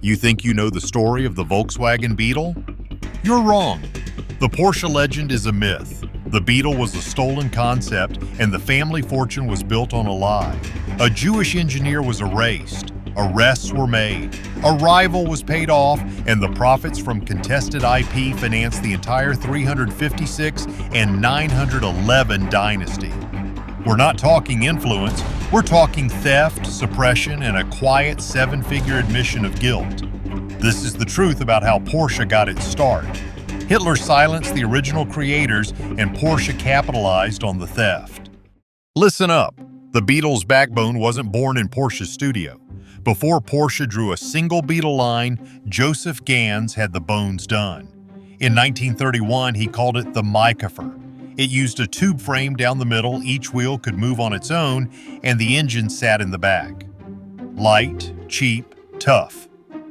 You think you know the story of the Volkswagen Beetle? You're wrong. The Porsche legend is a myth. The Beetle was a stolen concept, and the family fortune was built on a lie. A Jewish engineer was erased. Arrests were made. A rival was paid off, and the profits from contested IP financed the entire 356 and 911 dynasty. We're not talking influence, we're talking theft, suppression, and a quiet seven-figure admission of guilt. This is the truth about how Porsche got its start. Hitler silenced the original creators, and Porsche capitalized on the theft. Listen up. The Beetle's backbone wasn't born in Porsche's studio. Before Porsche drew a single Beetle line, Josef Ganz had the bones done. In 1931, he called it the Maikäfer. It used a tube frame down the middle, each wheel could move on its own, and the engine sat in the back. Light, cheap, tough.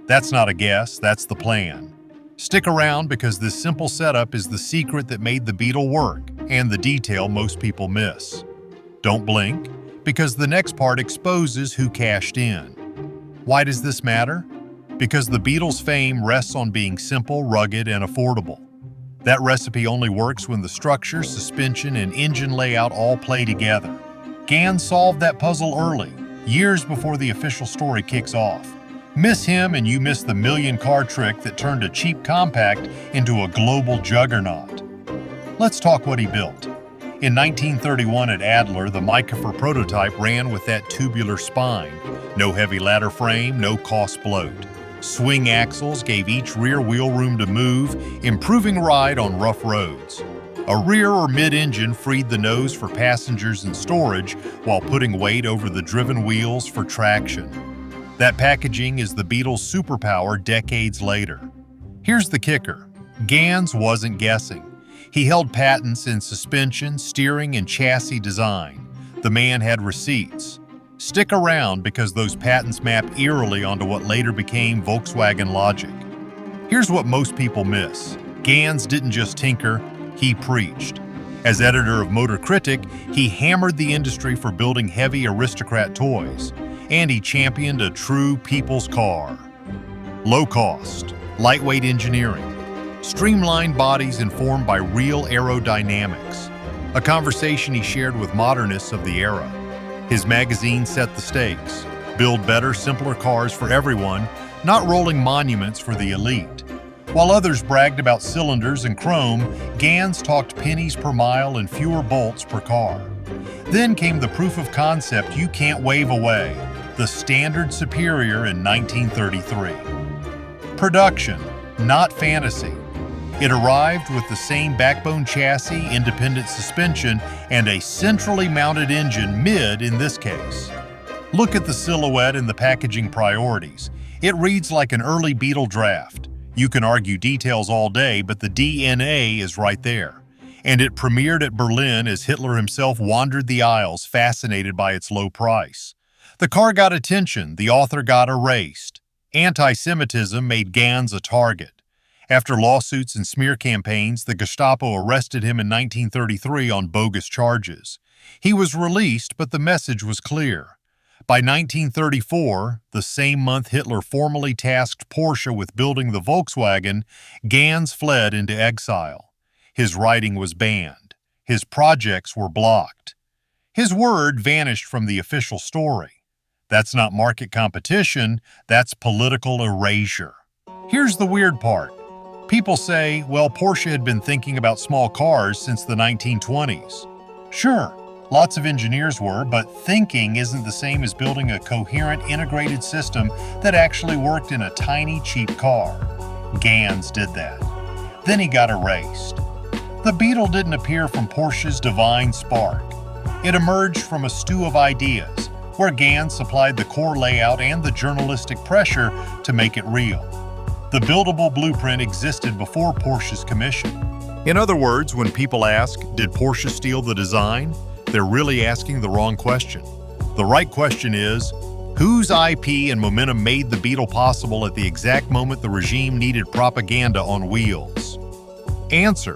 That's not a guess, that's the plan. Stick around because this simple setup is the secret that made the Beetle work, and the detail most people miss. Don't blink, because the next part exposes who cashed in. Why does this matter? Because the Beetle's fame rests on being simple, rugged, and affordable. That recipe only works when the structure, suspension, and engine layout all play together. Ganz solved that puzzle early, years before the official story kicks off. Miss him and you miss the million-car trick that turned a cheap compact into a global juggernaut. Let's talk what he built. In 1931 at Adler, the Maikäfer prototype ran with that tubular spine. No heavy ladder frame, no cost bloat. Swing axles gave each rear wheel room to move, improving ride on rough roads. A rear or mid-engine freed the nose for passengers and storage while putting weight over the driven wheels for traction. That packaging is the Beetle's superpower decades later. Here's the kicker. Ganz wasn't guessing. He held patents in suspension, steering, and chassis design. The man had receipts. Stick around because those patents map eerily onto what later became Volkswagen logic. Here's what most people miss. Ganz didn't just tinker, he preached. As editor of Motor Critic, he hammered the industry for building heavy aristocrat toys, and he championed a true people's car. Low cost, lightweight engineering, streamlined bodies informed by real aerodynamics, a conversation he shared with modernists of the era. His magazine set the stakes, build better, simpler cars for everyone, not rolling monuments for the elite. While others bragged about cylinders and chrome, Ganz talked pennies per mile and fewer bolts per car. Then came the proof of concept you can't wave away, the Standard Superior in 1933. Production, not fantasy. It arrived with the same backbone chassis, independent suspension, and a centrally mounted engine mid in this case. Look at the silhouette and the packaging priorities. It reads like an early Beetle draft. You can argue details all day, but the DNA is right there. And it premiered at Berlin as Hitler himself wandered the aisles, fascinated by its low price. The car got attention, the author got erased. Anti-Semitism made Ganz a target. After lawsuits and smear campaigns, the Gestapo arrested him in 1933 on bogus charges. He was released, but the message was clear. By 1934, the same month Hitler formally tasked Porsche with building the Volkswagen, Ganz fled into exile. His writing was banned. His projects were blocked. His word vanished from the official story. That's not market competition, that's political erasure. Here's the weird part. People say, well, Porsche had been thinking about small cars since the 1920s. Sure, lots of engineers were, but thinking isn't the same as building a coherent, integrated system that actually worked in a tiny, cheap car. Ganz did that. Then he got erased. The Beetle didn't appear from Porsche's divine spark. It emerged from a stew of ideas, where Ganz supplied the core layout and the journalistic pressure to make it real. The buildable blueprint existed before Porsche's commission. In other words, when people ask, did Porsche steal the design? They're really asking the wrong question. The right question is, whose IP and momentum made the Beetle possible at the exact moment the regime needed propaganda on wheels? Answer: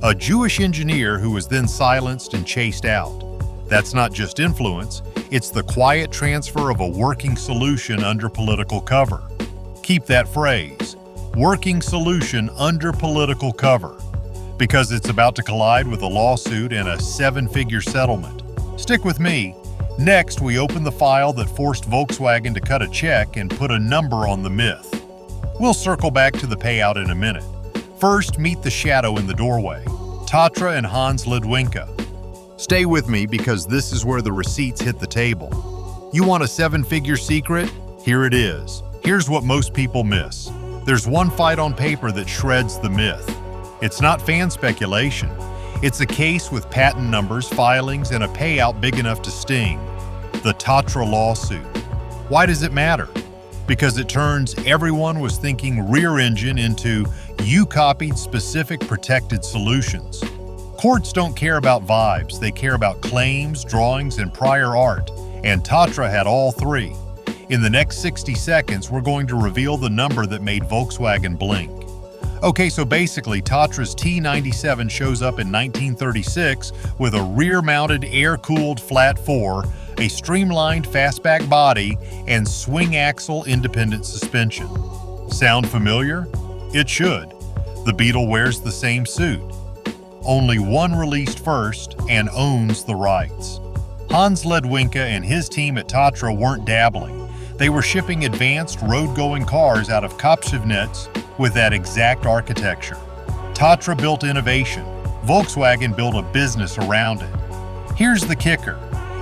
a Jewish engineer who was then silenced and chased out. That's not just influence, it's the quiet transfer of a working solution under political cover. Keep that phrase, working solution under political cover, because it's about to collide with a lawsuit and a seven-figure settlement. Stick with me. Next, we open the file that forced Volkswagen to cut a check and put a number on the myth. We'll circle back to the payout in a minute. First, meet the shadow in the doorway, Tatra and Hans Ledwinka. Stay with me because this is where the receipts hit the table. You want a seven-figure secret? Here it is. Here's what most people miss. There's one fight on paper that shreds the myth. It's not fan speculation. It's a case with patent numbers, filings, and a payout big enough to sting. The Tatra lawsuit. Why does it matter? Because it turns everyone was thinking rear engine into you copied specific protected solutions. Courts don't care about vibes, they care about claims, drawings, and prior art, and Tatra had all three. In the next 60 seconds, we're going to reveal the number that made Volkswagen blink. Okay, so basically, Tatra's T97 shows up in 1936 with a rear-mounted air-cooled flat 4, a streamlined fastback body, and swing-axle independent suspension. Sound familiar? It should. The Beetle wears the same suit. Only one released first and owns the rights. Hans Ledwinka and his team at Tatra weren't dabbling. They were shipping advanced road-going cars out of Kopfschnitz with that exact architecture. Tatra built innovation. Volkswagen built a business around it. Here's the kicker.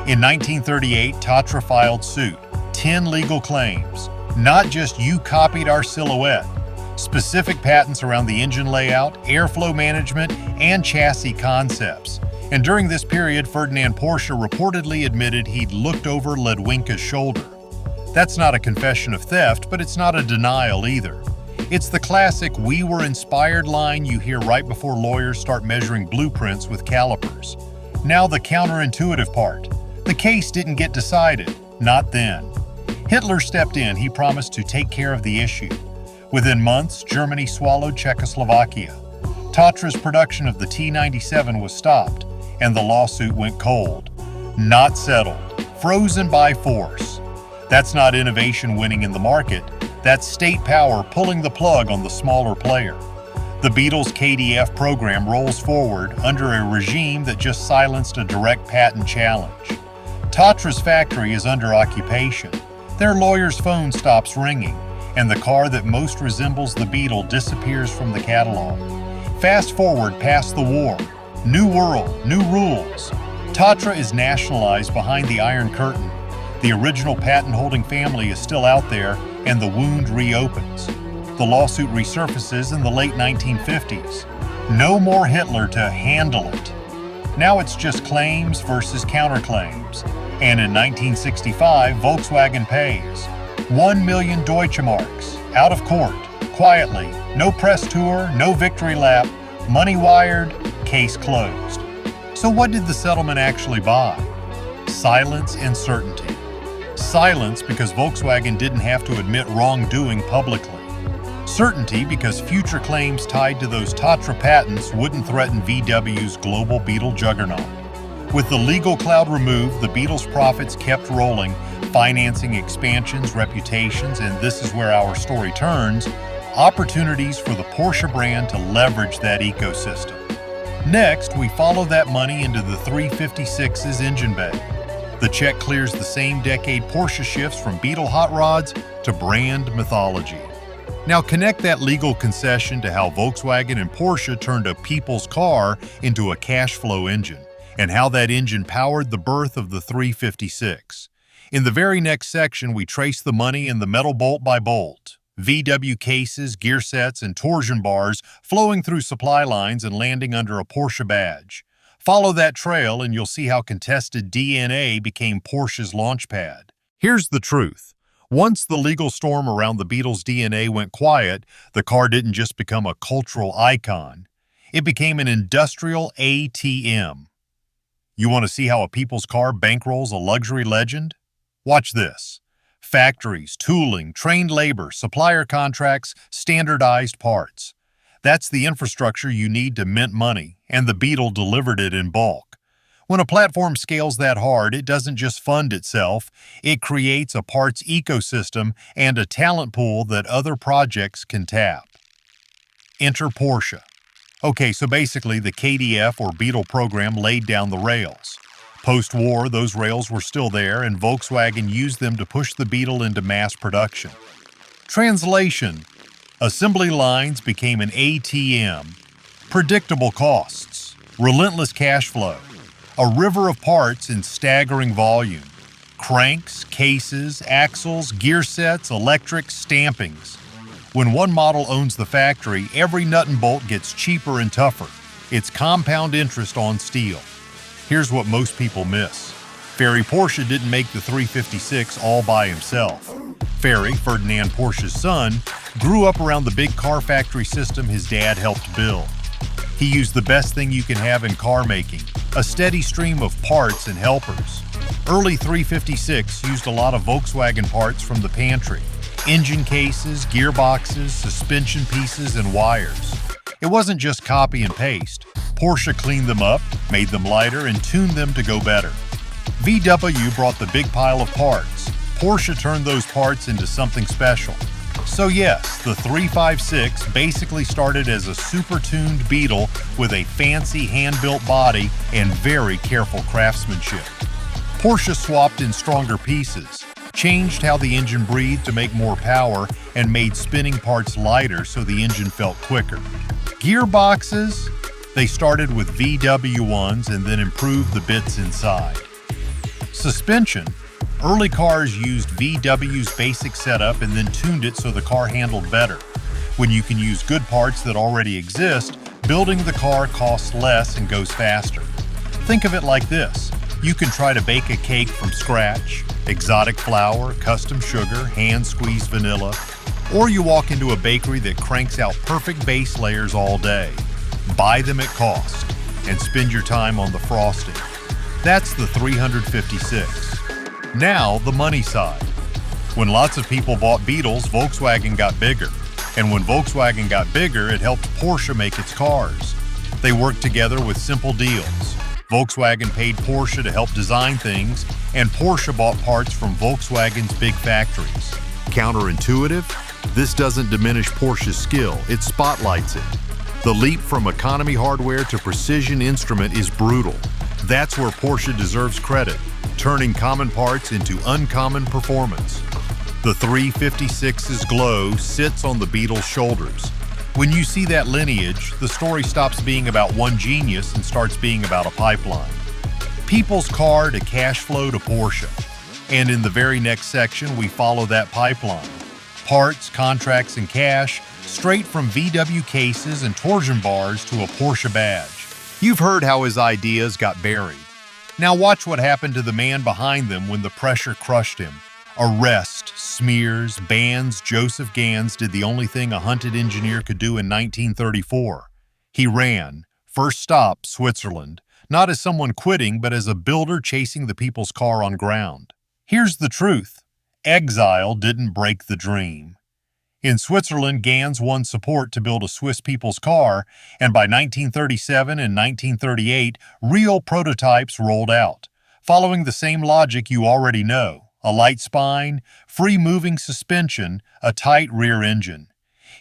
In 1938, Tatra filed suit. 10 legal claims. Not just you copied our silhouette. Specific patents around the engine layout, airflow management, and chassis concepts. And during this period, Ferdinand Porsche reportedly admitted he'd looked over Ledwinka's shoulder. That's not a confession of theft, but it's not a denial either. It's the classic "we were inspired" line you hear right before lawyers start measuring blueprints with calipers. Now the counterintuitive part. The case didn't get decided. Not then. Hitler stepped in. He promised to take care of the issue. Within months, Germany swallowed Czechoslovakia. Tatra's production of the T97 was stopped, and the lawsuit went cold. Not settled. Frozen by force. That's not innovation winning in the market. That's state power pulling the plug on the smaller player. The Beetle's KdF program rolls forward under a regime that just silenced a direct patent challenge. Tatra's factory is under occupation. Their lawyer's phone stops ringing, and the car that most resembles the Beetle disappears from the catalog. Fast forward past the war. New world, new rules. Tatra is nationalized behind the Iron Curtain. The original patent-holding family is still out there, and the wound reopens. The lawsuit resurfaces in the late 1950s. No more Hitler to handle it. Now it's just claims versus counterclaims. And in 1965, Volkswagen pays 1 million Deutsche Marks, out of court, quietly, no press tour, no victory lap, money wired, case closed. So what did the settlement actually buy? Silence and certainty. Silence because Volkswagen didn't have to admit wrongdoing publicly. Certainty because future claims tied to those Tatra patents wouldn't threaten VW's global Beetle juggernaut. With the legal cloud removed, the Beetle's profits kept rolling, financing expansions, reputations, and this is where our story turns, opportunities for the Porsche brand to leverage that ecosystem. Next, we follow that money into the 356's engine bay. The check clears the same decade Porsche shifts from Beetle hot rods to brand mythology. Now connect that legal concession to how Volkswagen and Porsche turned a people's car into a cash flow engine, and how that engine powered the birth of the 356. In the very next section, we trace the money in the metal bolt by bolt. VW cases, gear sets, and torsion bars flowing through supply lines and landing under a Porsche badge. Follow that trail and you'll see how contested DNA became Porsche's launchpad. Here's the truth. Once the legal storm around the Beetle's DNA went quiet, the car didn't just become a cultural icon. It became an industrial ATM. You want to see how a people's car bankrolls a luxury legend? Watch this. Factories, tooling, trained labor, supplier contracts, standardized parts. That's the infrastructure you need to mint money, and the Beetle delivered it in bulk. When a platform scales that hard, it doesn't just fund itself, it creates a parts ecosystem and a talent pool that other projects can tap. Enter Porsche. Okay, so basically the KdF or Beetle program laid down the rails. Post-war, those rails were still there, and Volkswagen used them to push the Beetle into mass production. Translation: assembly lines became an ATM. Predictable costs, relentless cash flow, a river of parts in staggering volume. Cranks, cases, axles, gear sets, electrics, stampings. When one model owns the factory, every nut and bolt gets cheaper and tougher. It's compound interest on steel. Here's what most people miss. Ferry Porsche didn't make the 356 all by himself. Ferry, Ferdinand Porsche's son, grew up around the big car factory system his dad helped build. He used the best thing you can have in car making, a steady stream of parts and helpers. Early 356 used a lot of Volkswagen parts from the pantry: engine cases, gearboxes, suspension pieces, and wires. It wasn't just copy and paste. Porsche cleaned them up, made them lighter, and tuned them to go better. VW brought the big pile of parts. Porsche turned those parts into something special. So yes, the 356 basically started as a super-tuned Beetle with a fancy hand-built body and very careful craftsmanship. Porsche swapped in stronger pieces, changed how the engine breathed to make more power, and made spinning parts lighter so the engine felt quicker. Gearboxes? They started with VW ones and then improved the bits inside. Suspension? Early cars used VW's basic setup and then tuned it so the car handled better. When you can use good parts that already exist, building the car costs less and goes faster. Think of it like this. You can try to bake a cake from scratch, exotic flour, custom sugar, hand-squeezed vanilla, or you walk into a bakery that cranks out perfect base layers all day. Buy them at cost and spend your time on the frosting. That's the 356. Now, the money side. When lots of people bought Beetles, Volkswagen got bigger. And when Volkswagen got bigger, it helped Porsche make its cars. They worked together with simple deals. Volkswagen paid Porsche to help design things, and Porsche bought parts from Volkswagen's big factories. Counterintuitive? This doesn't diminish Porsche's skill, it spotlights it. The leap from economy hardware to precision instrument is brutal. That's where Porsche deserves credit, turning common parts into uncommon performance. The 356's glow sits on the Beetle's shoulders. When you see that lineage, the story stops being about one genius and starts being about a pipeline. People's car to cash flow to Porsche. And in the very next section, we follow that pipeline. Parts, contracts, and cash, straight from VW cases and torsion bars to a Porsche badge. You've heard how his ideas got buried. Now watch what happened to the man behind them when the pressure crushed him. Arrest, smears, bans. Josef Ganz did the only thing a hunted engineer could do in 1934. He ran. First stop, Switzerland. Not as someone quitting, but as a builder chasing the people's car on ground. Here's the truth. Exile didn't break the dream. In Switzerland, Ganz won support to build a Swiss people's car, and by 1937 and 1938, real prototypes rolled out, following the same logic you already know: a light spine, free-moving suspension, a tight rear engine.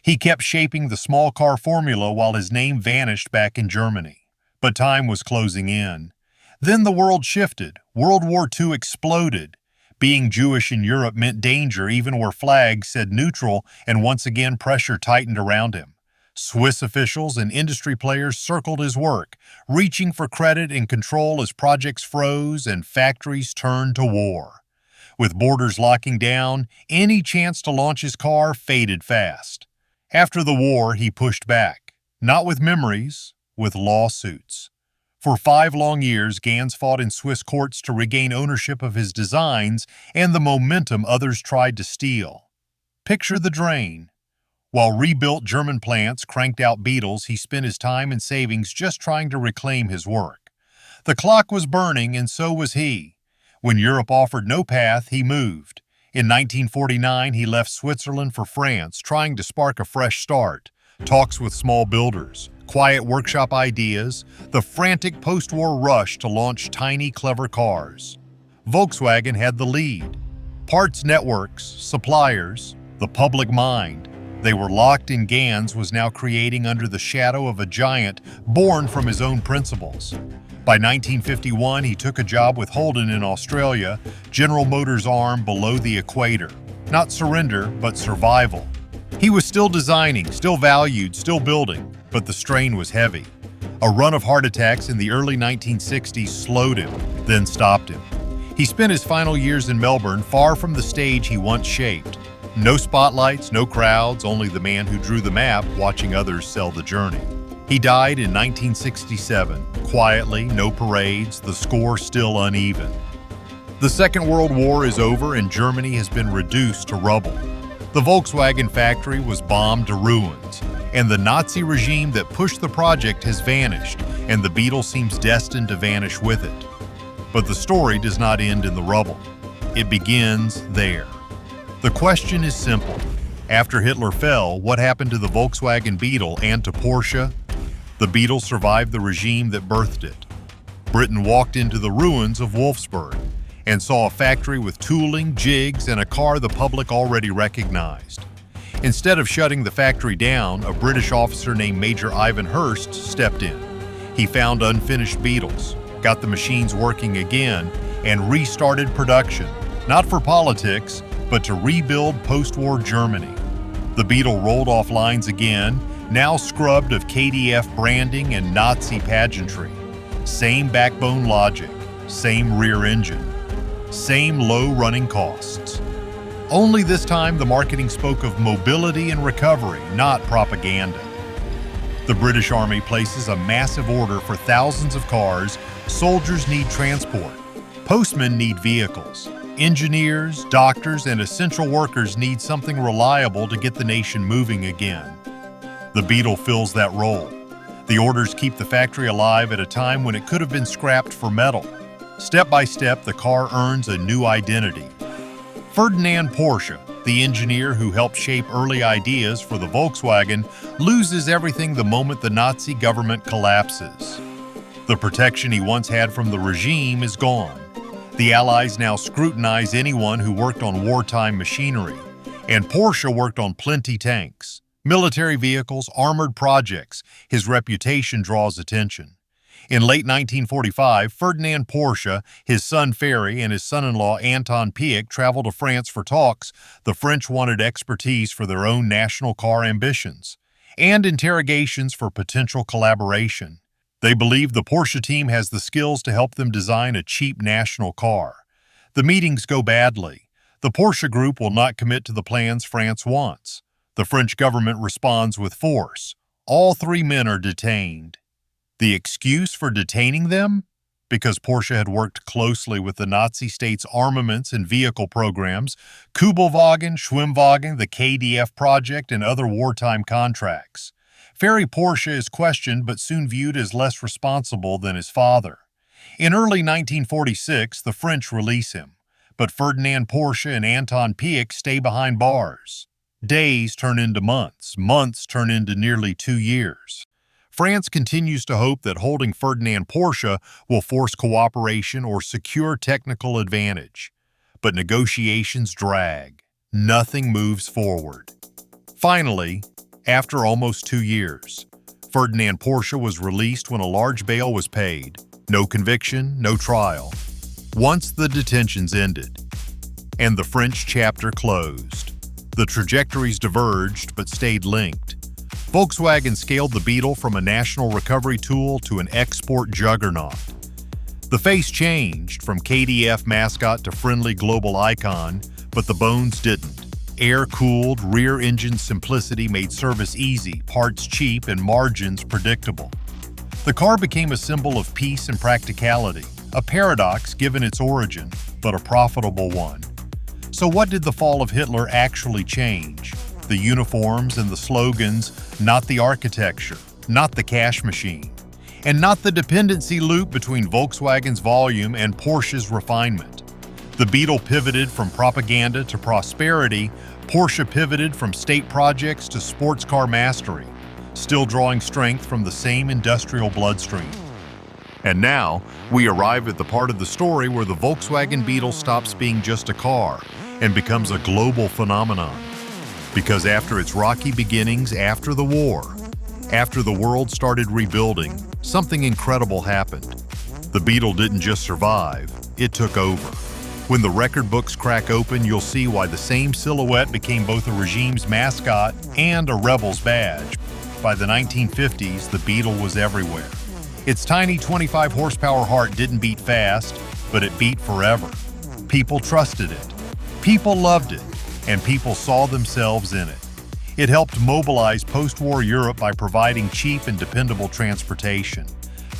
He kept shaping the small car formula while his name vanished back in Germany. But time was closing in. Then the world shifted. World War II exploded. Being Jewish in Europe meant danger even where flags said neutral, and once again pressure tightened around him. Swiss officials and industry players circled his work, reaching for credit and control as projects froze and factories turned to war. With borders locking down, any chance to launch his car faded fast. After the war, he pushed back, not with memories, with lawsuits. For 5 long years, Ganz fought in Swiss courts to regain ownership of his designs and the momentum others tried to steal. Picture the drain. While rebuilt German plants cranked out Beetles, he spent his time and savings just trying to reclaim his work. The clock was burning, and so was he. When Europe offered no path, he moved. In 1949, he left Switzerland for France, trying to spark a fresh start. Talks with small builders, quiet workshop ideas, the frantic post-war rush to launch tiny, clever cars. Volkswagen had the lead. Parts networks, suppliers, the public mind. They were locked in. Ganz was now creating under the shadow of a giant born from his own principles. By 1951, he took a job with Holden in Australia, General Motors' arm below the equator. Not surrender, but survival. He was still designing, still valued, still building, but the strain was heavy. A run of heart attacks in the early 1960s slowed him, then stopped him. He spent his final years in Melbourne, far from the stage he once shaped. No spotlights, no crowds, only the man who drew the map watching others sell the journey. He died in 1967, quietly, no parades, the score still uneven. The Second World War is over and Germany has been reduced to rubble. The Volkswagen factory was bombed to ruins, and the Nazi regime that pushed the project has vanished, and the Beetle seems destined to vanish with it. But the story does not end in the rubble. It begins there. The question is simple. After Hitler fell, what happened to the Volkswagen Beetle and to Porsche? The Beetle survived the regime that birthed it. Britain walked into the ruins of Wolfsburg and saw a factory with tooling, jigs, and a car the public already recognized. Instead of shutting the factory down, a British officer named Major Ivan Hurst stepped in. He found unfinished Beetles, got the machines working again, and restarted production, not for politics, but to rebuild post-war Germany. The Beetle rolled off lines again, now scrubbed of KdF branding and Nazi pageantry. Same backbone logic, same rear engine, same low running costs. Only this time the marketing spoke of mobility and recovery, not propaganda. The British Army places a massive order for thousands of cars. Soldiers need transport. Postmen need vehicles. Engineers, doctors, and essential workers need something reliable to get the nation moving again. The Beetle fills that role. The orders keep the factory alive at a time when it could have been scrapped for metal. Step by step, the car earns a new identity. Ferdinand Porsche, the engineer who helped shape early ideas for the Volkswagen, loses everything the moment the Nazi government collapses. The protection he once had from the regime is gone. The Allies now scrutinize anyone who worked on wartime machinery, and Porsche worked on plenty tanks, military vehicles, armored projects. His reputation draws attention. In late 1945, Ferdinand Porsche, his son Ferry, and his son-in-law Anton Piech traveled to France for talks. The French wanted expertise for their own national car ambitions, and interrogations for potential collaboration. They believe the Porsche team has the skills to help them design a cheap national car. The meetings go badly. The Porsche group will not commit to the plans France wants. The French government responds with force. All three men are detained. The excuse for detaining them? Because Porsche had worked closely with the Nazi state's armaments and vehicle programs, Kübelwagen, Schwimmwagen, the KdF project, and other wartime contracts. Ferry Porsche is questioned but soon viewed as less responsible than his father. In early 1946, the French release him, but Ferdinand Porsche and Anton Piech stay behind bars. Days turn into months, months turn into nearly 2 years. France continues to hope that holding Ferdinand Porsche will force cooperation or secure technical advantage. But negotiations drag. Nothing moves forward. Finally, after almost 2 years, Ferdinand Porsche was released when a large bail was paid. No conviction, no trial. Once the detentions ended, and the French chapter closed, the trajectories diverged but stayed linked. Volkswagen scaled the Beetle from a national recovery tool to an export juggernaut. The face changed from KdF mascot to friendly global icon, but the bones didn't. Air-cooled, rear-engine simplicity made service easy, parts cheap, and margins predictable. The car became a symbol of peace and practicality, a paradox given its origin, but a profitable one. So what did the fall of Hitler actually change? The uniforms and the slogans, not the architecture, not the cash machine, and not the dependency loop between Volkswagen's volume and Porsche's refinement. The Beetle pivoted from propaganda to prosperity. Porsche pivoted from state projects to sports car mastery. still drawing strength from the same industrial bloodstream. And now, we arrive at the part of the story where the Volkswagen Beetle stops being just a car and becomes a global phenomenon. Because after its rocky beginnings after the war, after the world started rebuilding, something incredible happened. The Beetle didn't just survive, it took over. When the record books crack open, you'll see why the same silhouette became both a regime's mascot and a rebel's badge. By the 1950s, the Beetle was everywhere. Its tiny 25 horsepower heart didn't beat fast, but it beat forever. People trusted it, people loved it, and people saw themselves in it. It helped mobilize post-war Europe by providing cheap and dependable transportation.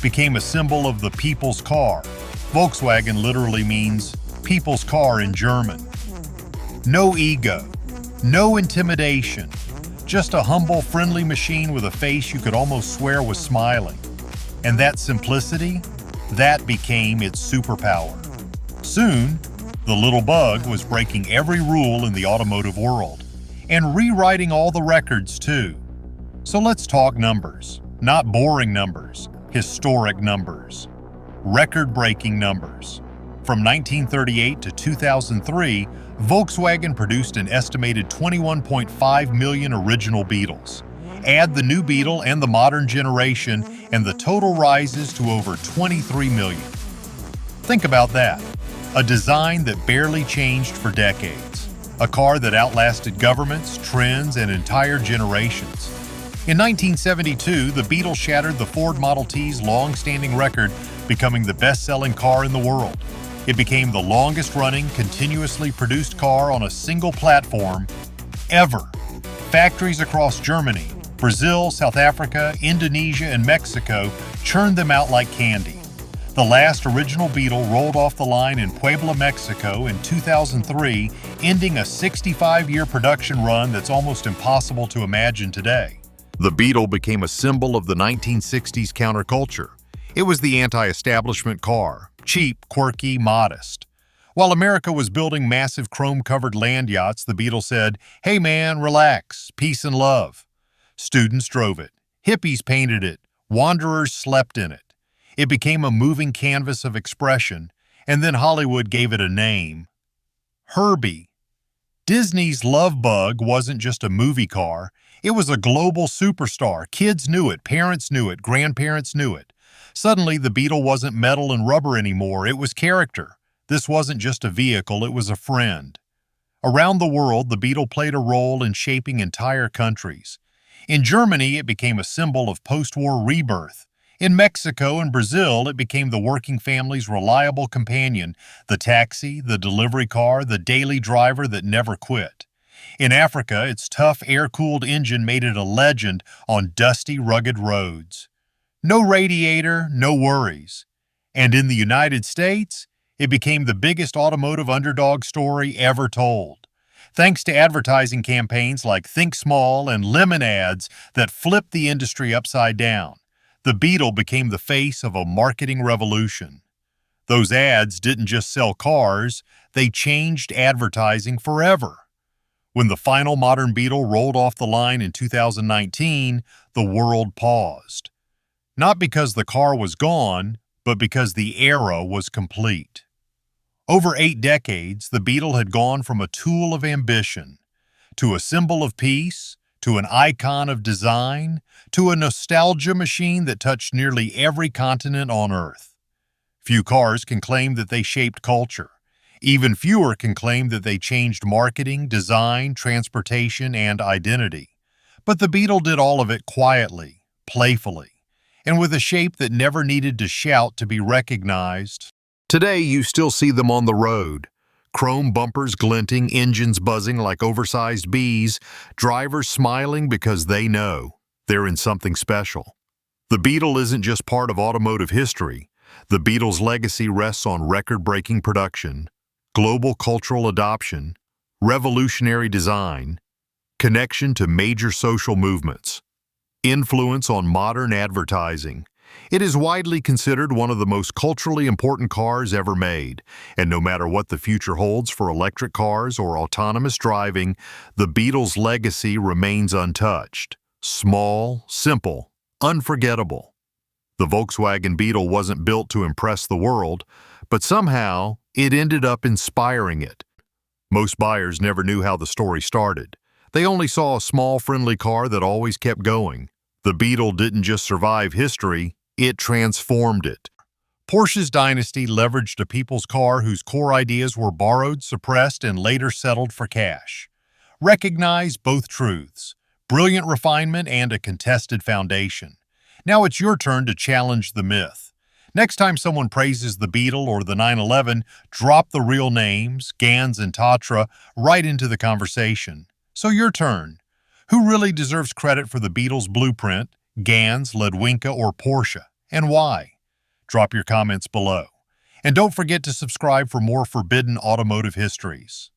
Became a symbol of the people's car. Volkswagen literally means people's car in German. No ego, no intimidation, just a humble, friendly machine with a face you could almost swear was smiling. And that simplicity, that became its superpower. Soon, the little bug was breaking every rule in the automotive world, and rewriting all the records too. So let's talk numbers. Not boring numbers, historic numbers. Record-breaking numbers. From 1938 to 2003, Volkswagen produced an estimated 21.5 million original Beetles. Add the new Beetle and the modern generation, and the total rises to over 23 million. Think about that. A design that barely changed for decades. A car that outlasted governments, trends, and entire generations. In 1972, the Beetle shattered the Ford Model T's long-standing record, becoming the best-selling car in the world. It became the longest-running, continuously produced car on a single platform ever. Factories across Germany, Brazil, South Africa, Indonesia, and Mexico churned them out like candy. The last original Beetle rolled off the line in Puebla, Mexico in 2003, ending a 65-year production run that's almost impossible to imagine today. The Beetle became a symbol of the 1960s counterculture. It was the anti-establishment car, cheap, quirky, modest. While America was building massive chrome-covered land yachts, the Beetle said, "Hey man, relax, peace and love." Students drove it, hippies painted it, wanderers slept in it. It became a moving canvas of expression, and then Hollywood gave it a name. Herbie. Disney's Love Bug wasn't just a movie car, it was a global superstar. Kids knew it, parents knew it, grandparents knew it. Suddenly, the Beetle wasn't metal and rubber anymore, it was character. This wasn't just a vehicle, it was a friend. Around the world, the Beetle played a role in shaping entire countries. In Germany, it became a symbol of post-war rebirth. In Mexico and Brazil, it became the working family's reliable companion, the taxi, the delivery car, the daily driver that never quit. In Africa, its tough, air-cooled engine made it a legend on dusty, rugged roads. No radiator, no worries. And in the United States, it became the biggest automotive underdog story ever told. Thanks to advertising campaigns like Think Small and Lemon ads that flipped the industry upside down, the Beetle became the face of a marketing revolution. Those ads didn't just sell cars, they changed advertising forever. When the final modern Beetle rolled off the line in 2019, the world paused. Not because the car was gone, but because the era was complete. Over 8 decades, the Beetle had gone from a tool of ambition to a symbol of peace, to an icon of design, to a nostalgia machine that touched nearly every continent on Earth. Few cars can claim that they shaped culture. Even fewer can claim that they changed marketing, design, transportation, and identity. But the Beetle did all of it quietly, playfully, and with a shape that never needed to shout to be recognized. Today, you still see them on the road. Chrome bumpers glinting, engines buzzing like oversized bees, drivers smiling because they know they're in something special. The Beetle isn't just part of automotive history. The Beetle's legacy rests on record-breaking production, global cultural adoption, revolutionary design, connection to major social movements, influence on modern advertising. It is widely considered one of the most culturally important cars ever made, and no matter what the future holds for electric cars or autonomous driving, the Beetle's legacy remains untouched. Small, simple, unforgettable. The Volkswagen Beetle wasn't built to impress the world, but somehow it ended up inspiring it. Most buyers never knew how the story started. They only saw a small, friendly car that always kept going. The Beetle didn't just survive history, it transformed it. Porsche's dynasty leveraged a people's car whose core ideas were borrowed, suppressed, and later settled for cash. Recognize both truths: brilliant refinement and a contested foundation. Now it's your turn to challenge the myth. Next time someone praises the Beetle or the 911, drop the real names, Ganz and Tatra, right into the conversation. So your turn. Who really deserves credit for the Beetle's blueprint, Ganz, Ledwinka, or Porsche, and why? Drop your comments below. And don't forget to subscribe for more forbidden automotive histories.